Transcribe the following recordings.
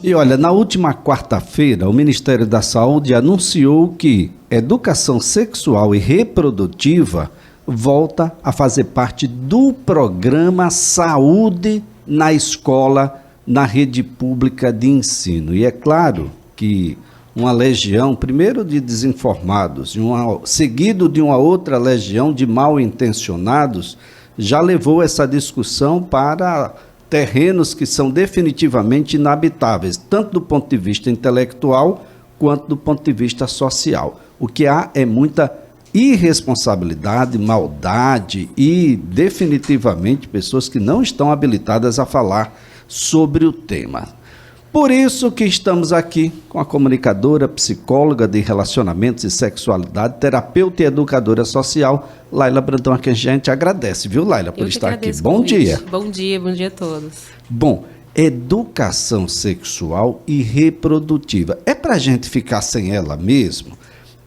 E olha, na última quarta-feira, o Ministério da Saúde anunciou que educação sexual e reprodutiva volta a fazer parte do programa Saúde na Escola, na rede pública de ensino. E é claro que uma legião, primeiro de desinformados, seguido de uma outra legião de mal intencionados, já levou essa discussão para terrenos que são definitivamente inabitáveis, tanto do ponto de vista intelectual quanto do ponto de vista social. O que há é muita irresponsabilidade, maldade e definitivamente pessoas que não estão habilitadas a falar sobre o tema. Por isso que estamos aqui com a comunicadora, psicóloga de relacionamentos e sexualidade, terapeuta e educadora social, Laila Brandão, a quem a gente agradece, viu, Laila, por estar aqui. Bom dia. Bom dia a todos. Bom, educação sexual e reprodutiva, é para a gente ficar sem ela mesmo?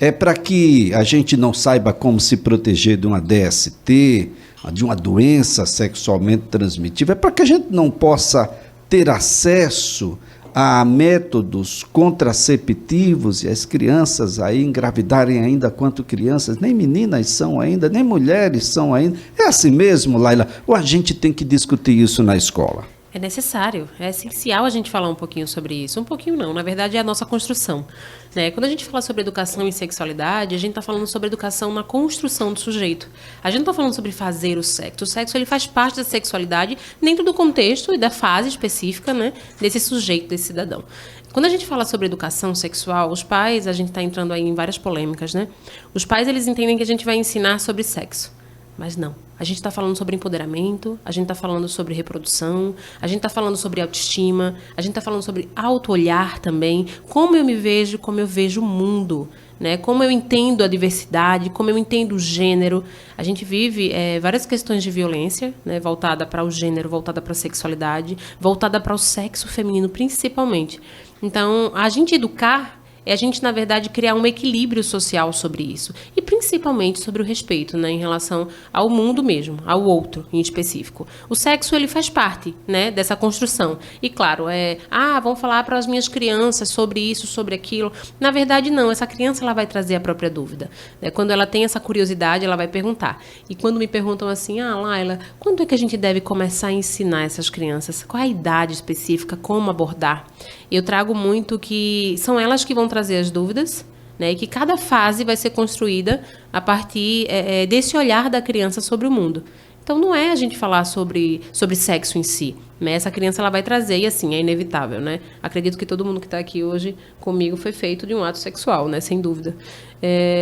É para que a gente não saiba como se proteger de uma DST, de uma doença sexualmente transmitível? É para que a gente não possa ter acesso a métodos contraceptivos e as crianças aí engravidarem ainda quanto crianças, nem meninas são ainda, nem mulheres são ainda. É assim mesmo, Laila? Ou a gente tem que discutir isso na escola? É necessário, é essencial a gente falar um pouquinho sobre isso. Um pouquinho não, na verdade é a nossa construção. Né? Quando a gente fala sobre educação e sexualidade, a gente está falando sobre educação na construção do sujeito. A gente não está falando sobre fazer o sexo. O sexo ele faz parte da sexualidade dentro do contexto e da fase específica, né, desse sujeito, desse cidadão. Quando a gente fala sobre educação sexual, os pais, a gente está entrando aí em várias polêmicas, né? Os pais, eles entendem que a gente vai ensinar sobre sexo. Mas não. A gente está falando sobre empoderamento, a gente está falando sobre reprodução, a gente está falando sobre autoestima, a gente está falando sobre auto-olhar também, como eu me vejo, como eu vejo o mundo, né? Como eu entendo a diversidade, como eu entendo o gênero. A gente vive várias questões de violência, né? Voltada para o gênero, voltada para a sexualidade, voltada para o sexo feminino principalmente. Então, a gente educar é a gente, na verdade, criar um equilíbrio social sobre isso. E principalmente sobre o respeito, né, em relação ao mundo mesmo, ao outro em específico. O sexo, ele faz parte, né, dessa construção. E claro, vamos falar para as minhas crianças sobre isso, sobre aquilo. Na verdade, não. Essa criança, ela vai trazer a própria dúvida. Né? Quando ela tem essa curiosidade, ela vai perguntar. E quando me perguntam assim, Laila, quando é que a gente deve começar a ensinar essas crianças? Qual é a idade específica? Como abordar? Eu trago muito que são elas que vão trazer as dúvidas, né, e que cada fase vai ser construída a partir desse olhar da criança sobre o mundo. Então, não é a gente falar sobre sexo em si, né? Essa criança ela vai trazer, e assim, é inevitável, né? Acredito que todo mundo que está aqui hoje comigo foi feito de um ato sexual, né? Sem dúvida.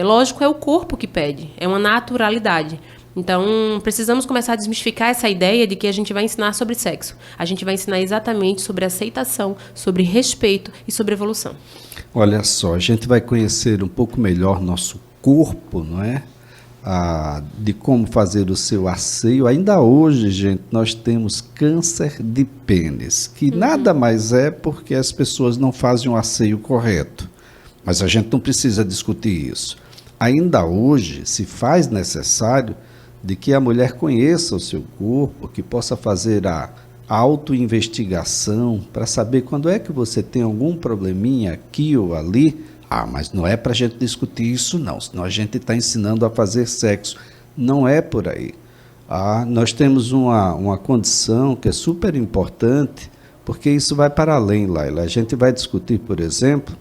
Lógico, é o corpo que pede, é uma naturalidade. Então, precisamos começar a desmistificar essa ideia de que a gente vai ensinar sobre sexo. A gente vai ensinar exatamente sobre aceitação, sobre respeito e sobre evolução. Olha só, a gente vai conhecer um pouco melhor nosso corpo, não é? De como fazer o seu asseio. Ainda hoje, gente, nós temos câncer de pênis, que nada mais é porque as pessoas não fazem o asseio correto. Mas a gente não precisa discutir isso. Ainda hoje se faz necessário de que a mulher conheça o seu corpo, que possa fazer a autoinvestigação para saber quando é que você tem algum probleminha aqui ou ali. Mas não é para a gente discutir isso não, senão a gente está ensinando a fazer sexo. Não é por aí. Nós temos uma condição que é super importante, porque isso vai para além, Laila. A gente vai discutir, por exemplo,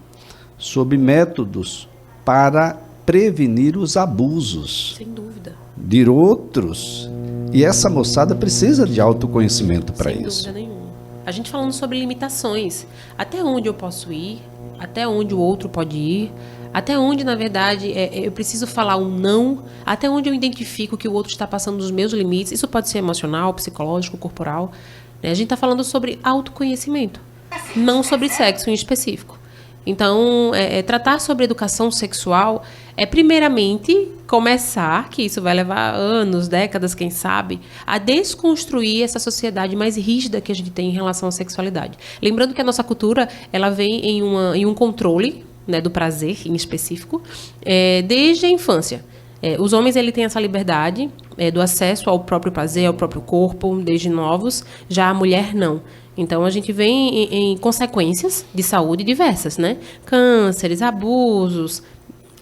sobre métodos para prevenir os abusos. Sem dúvida. De outros. E essa moçada precisa de autoconhecimento para isso. Sem dúvida nenhuma. A gente falando sobre limitações. Até onde eu posso ir, até onde o outro pode ir, até onde, na verdade, eu preciso falar um não, até onde eu identifico que o outro está passando dos meus limites. Isso pode ser emocional, psicológico, corporal. Né? A gente está falando sobre autoconhecimento, não sobre sexo em específico. Então, tratar sobre educação sexual é, primeiramente, começar, que isso vai levar anos, décadas, quem sabe, a desconstruir essa sociedade mais rígida que a gente tem em relação à sexualidade. Lembrando que a nossa cultura, ela vem em um controle, né, do prazer, em específico, desde a infância. Os homens ele têm essa liberdade do acesso ao próprio prazer, ao próprio corpo, desde novos, já a mulher não. Então, a gente vê em consequências de saúde diversas, né? Cânceres, abusos.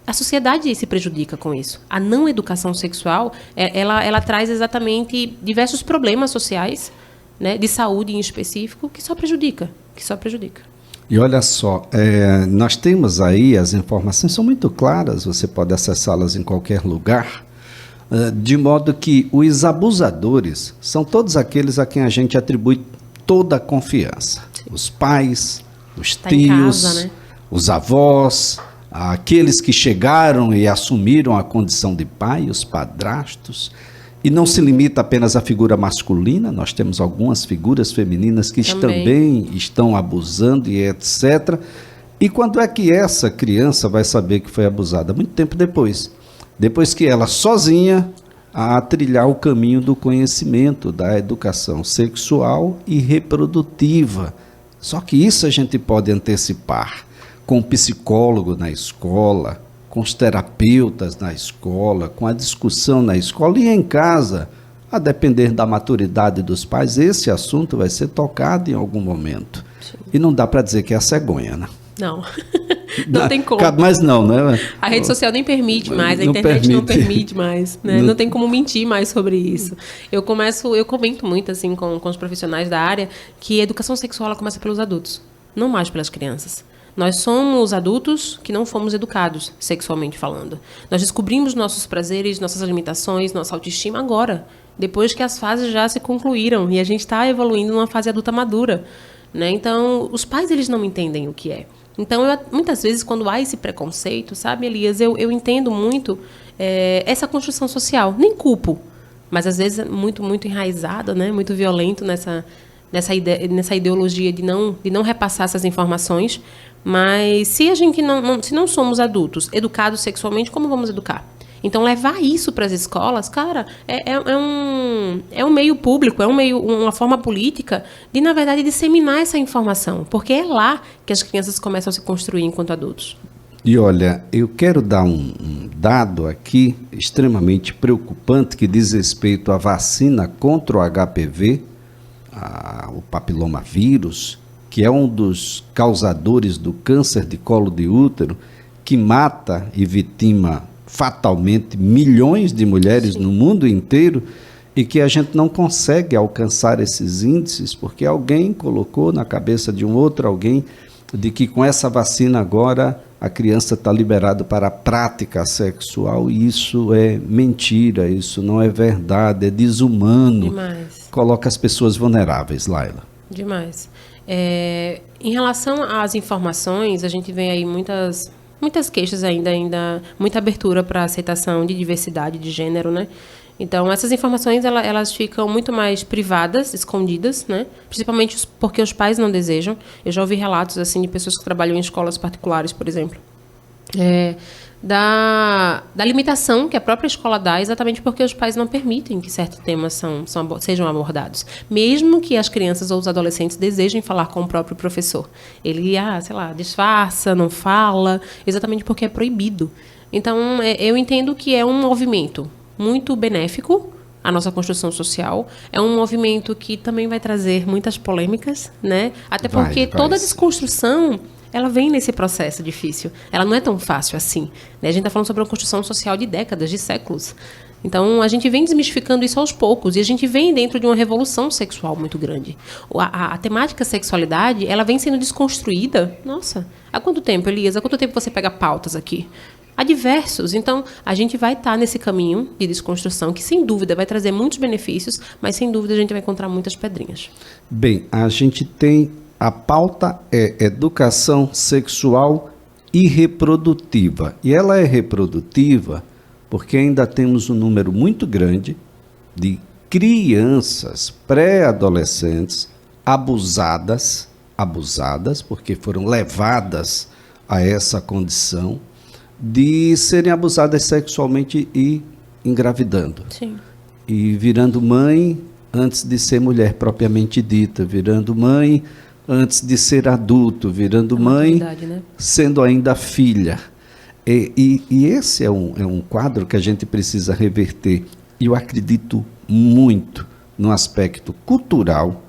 A sociedade se prejudica com isso. A não educação sexual, ela traz exatamente diversos problemas sociais, né, de saúde em específico, que só prejudica. E olha só, nós temos aí, as informações são muito claras, você pode acessá-las em qualquer lugar, de modo que os abusadores são todos aqueles a quem a gente atribui toda a confiança. Os pais, os tios, casa, né? Os avós, aqueles que chegaram e assumiram a condição de pai, os padrastos. E não se limita apenas à figura masculina, nós temos algumas figuras femininas que também estão abusando e etc. E quando é que essa criança vai saber que foi abusada? Muito tempo depois. Depois que ela sozinha a trilhar o caminho do conhecimento, da educação sexual e reprodutiva. Só que isso a gente pode antecipar com o psicólogo na escola, com os terapeutas na escola, com a discussão na escola e em casa. A depender da maturidade dos pais, esse assunto vai ser tocado em algum momento. Sim. E não dá para dizer que é a cegonha, né? Não. Não tem como. Mas não, né? A rede social nem permite mais, a internet não permite mais, né? Não tem como mentir mais sobre isso. Eu comento muito assim com os profissionais da área que a educação sexual ela começa pelos adultos, não mais pelas crianças. Nós somos adultos que não fomos educados sexualmente falando. Nós descobrimos nossos prazeres, nossas limitações, nossa autoestima agora, depois que as fases já se concluíram e a gente está evoluindo numa fase adulta madura, né? Então, os pais eles não entendem o que é. Então, muitas vezes, quando há esse preconceito, sabe, Elias, eu entendo muito essa construção social. Nem culpo, mas às vezes é muito, muito enraizado, né? Muito violento nessa ideologia de não repassar essas informações. Mas se a gente se não somos adultos educados sexualmente, como vamos educar? Então, levar isso para as escolas, cara, é um meio público, uma forma política de, na verdade, disseminar essa informação. Porque é lá que as crianças começam a se construir enquanto adultos. E olha, eu quero dar um dado aqui extremamente preocupante que diz respeito à vacina contra o HPV, o papilomavírus, que é um dos causadores do câncer de colo de útero, que mata e vitima fatalmente milhões de mulheres Sim. no mundo inteiro, e que a gente não consegue alcançar esses índices porque alguém colocou na cabeça de um outro alguém de que com essa vacina agora a criança está liberada para a prática sexual, e isso é mentira, isso não é verdade, é desumano. Demais. Coloca as pessoas vulneráveis, Laila. Demais. Em relação às informações, a gente vê aí muitas queixas ainda, muita abertura para aceitação de diversidade de gênero, né? Então, essas informações, elas ficam muito mais privadas, escondidas, né? Principalmente porque os pais não desejam. Eu já ouvi relatos, assim, de pessoas que trabalham em escolas particulares, por exemplo, da limitação que a própria escola dá, exatamente porque os pais não permitem que certos temas sejam abordados. Mesmo que as crianças ou os adolescentes desejem falar com o próprio professor. Ele, disfarça, não fala, exatamente porque é proibido. Então, eu entendo que é um movimento muito benéfico à nossa construção social. É um movimento que também vai trazer muitas polêmicas, né? Até porque toda desconstrução ela vem nesse processo difícil. Ela não é tão fácil assim, né? A gente está falando sobre uma construção social de décadas, de séculos. Então, a gente vem desmistificando isso aos poucos e a gente vem dentro de uma revolução sexual muito grande. A temática sexualidade, ela vem sendo desconstruída. Nossa, há quanto tempo, Elias? Há quanto tempo você pega pautas aqui? Há diversos. Então, a gente vai estar nesse caminho de desconstrução que, sem dúvida, vai trazer muitos benefícios, mas, sem dúvida, a gente vai encontrar muitas pedrinhas. Bem, a gente tem... A pauta é educação sexual e reprodutiva. E ela é reprodutiva porque ainda temos um número muito grande de crianças pré-adolescentes abusadas, porque foram levadas a essa condição de serem abusadas sexualmente e engravidando. Sim. E virando mãe antes de ser mulher propriamente dita, virando mãe antes de ser adulto, virando mãe, né? Sendo ainda filha. E esse é um quadro que a gente precisa reverter. E eu acredito muito no aspecto cultural,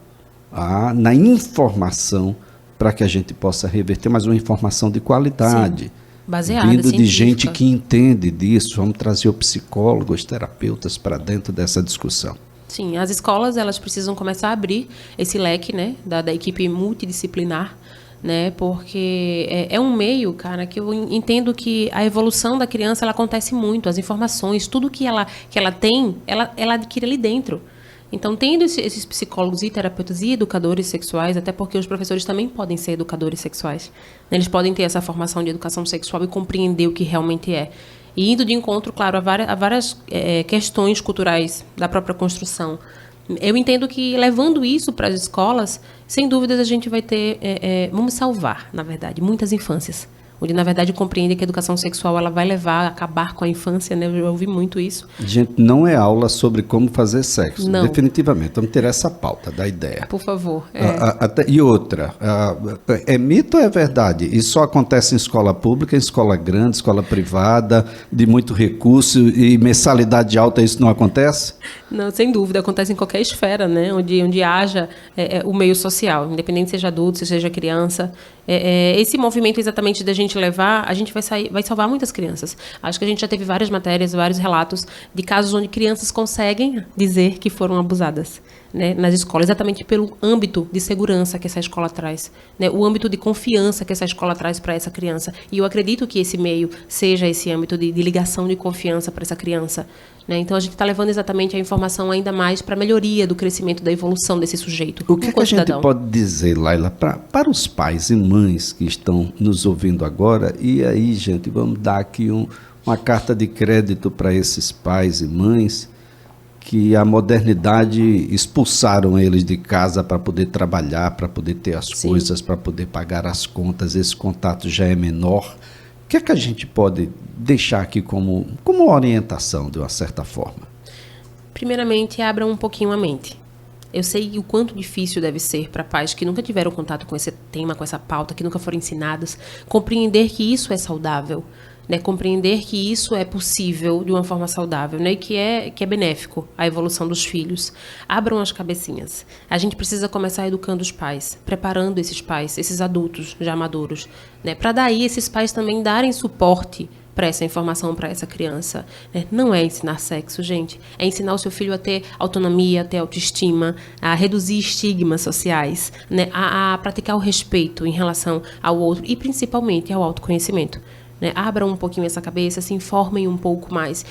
na informação para que a gente possa reverter, mas uma informação de qualidade. Sim. Baseada, vindo de científica. gente que entende disso. Vamos trazer os psicólogos, terapeutas para dentro dessa discussão. Sim, as escolas elas precisam começar a abrir esse leque, né, da equipe multidisciplinar, né, porque é um meio, cara, que eu entendo que a evolução da criança ela acontece muito, as informações, tudo que ela tem, ela adquire ali dentro. Então, tendo esses psicólogos e terapeutas e educadores sexuais, até porque os professores também podem ser educadores sexuais, né? Eles podem ter essa formação de educação sexual e compreender o que realmente é. E indo de encontro, claro, a várias questões culturais da própria construção. Eu entendo que, levando isso para as escolas, sem dúvidas a gente vai ter... vamos salvar, na verdade, muitas infâncias. Onde, na verdade, compreende que a educação sexual ela vai levar a acabar com a infância, né? Eu já ouvi muito isso. Gente, não é aula sobre como fazer sexo, não. Definitivamente. Vamos ter essa pauta da ideia. Por favor. E outra, é mito ou é verdade? Isso só acontece em escola pública, em escola grande, escola privada, de muito recurso e mensalidade alta, isso não acontece? Não, sem dúvida, acontece em qualquer esfera, né? Onde haja o meio social, independente seja adulto, seja criança. Esse movimento exatamente da gente levar, a gente vai salvar muitas crianças. Acho que a gente já teve várias matérias, vários relatos de casos onde crianças conseguem dizer que foram abusadas, né, nas escolas, exatamente pelo âmbito de segurança que essa escola traz, né, o âmbito de confiança que essa escola traz para essa criança. E eu acredito que esse meio seja esse âmbito de ligação de confiança para essa criança. Né? Então, a gente está levando exatamente a informação ainda mais para a melhoria do crescimento, da evolução desse sujeito. O que a gente pode dizer, Laila, para os pais e mães que estão nos ouvindo agora? E aí, gente, vamos dar aqui uma carta de crédito para esses pais e mães que a modernidade expulsaram eles de casa para poder trabalhar, para poder ter as coisas, para poder pagar as contas. Esse contato já é menor. O que é que a gente pode deixar aqui como orientação, de uma certa forma? Primeiramente, abra um pouquinho a mente. Eu sei o quanto difícil deve ser para pais que nunca tiveram contato com esse tema, com essa pauta, que nunca foram ensinados, compreender que isso é saudável, né? Compreender que isso é possível de uma forma saudável, né? E que é benéfico à evolução dos filhos. Abram as cabecinhas. A gente precisa começar educando os pais, preparando esses pais, esses adultos já maduros, né? Para daí esses pais também darem suporte para essa informação, para essa criança. Né? Não é ensinar sexo, gente. É ensinar o seu filho a ter autonomia, a ter autoestima, a reduzir estigmas sociais, né? a praticar o respeito em relação ao outro e, principalmente, ao autoconhecimento. Né? Abram um pouquinho essa cabeça, se informem um pouco mais.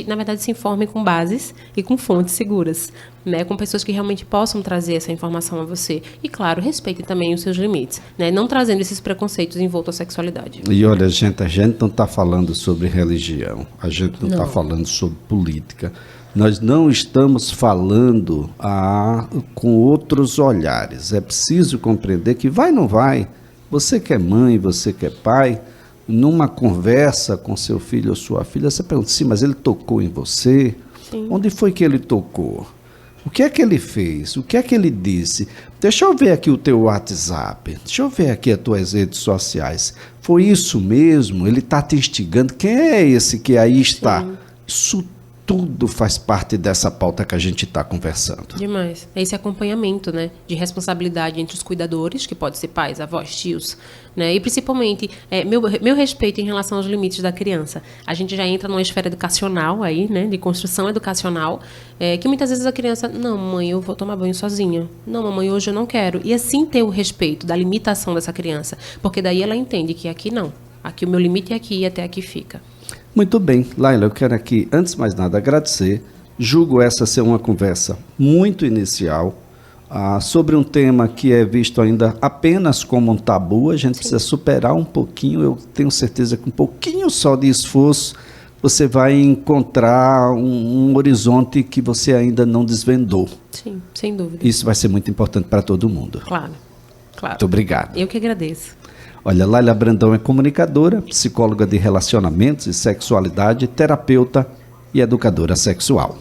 Na verdade, se informem com bases e com fontes seguras, né? Com pessoas que realmente possam trazer essa informação a você. E, claro, respeitem também os seus limites, né? Não trazendo esses preconceitos envoltos à sexualidade. E olha, gente, a gente não está falando sobre religião, a gente não está falando sobre política. Nós não estamos falando com outros olhares. É preciso compreender que vai ou não vai. Você que é mãe, você que é pai, numa conversa com seu filho ou sua filha, você pergunta, sim, mas ele tocou em você? Sim. Onde foi que ele tocou? O que é que ele fez? O que é que ele disse? Deixa eu ver aqui o teu WhatsApp. Deixa eu ver aqui as tuas redes sociais. Foi isso mesmo? Ele está te instigando? Quem é esse que aí está? Sim. Isso tudo faz parte dessa pauta que a gente está conversando. Demais. É esse acompanhamento, né, de responsabilidade entre os cuidadores, que pode ser pais, avós, tios, né, e principalmente meu respeito em relação aos limites da criança. A gente já entra numa esfera educacional aí, né, de construção educacional, que muitas vezes a criança, não, mãe, eu vou tomar banho sozinha. Não, mamãe, hoje eu não quero. E assim ter o respeito da limitação dessa criança, porque daí ela entende que aqui não. Aqui o meu limite é aqui e até aqui fica. Muito bem, Laila, eu quero aqui, antes de mais nada, agradecer. Julgo essa ser uma conversa muito inicial sobre um tema que é visto ainda apenas como um tabu. A gente precisa superar um pouquinho. Eu tenho certeza que um pouquinho só de esforço você vai encontrar um horizonte que você ainda não desvendou. Sim, sem dúvida. Isso vai ser muito importante para todo mundo. Claro, claro. Muito obrigado. Eu que agradeço. Olha, Laila Brandão é comunicadora, psicóloga de relacionamentos e sexualidade, terapeuta e educadora sexual.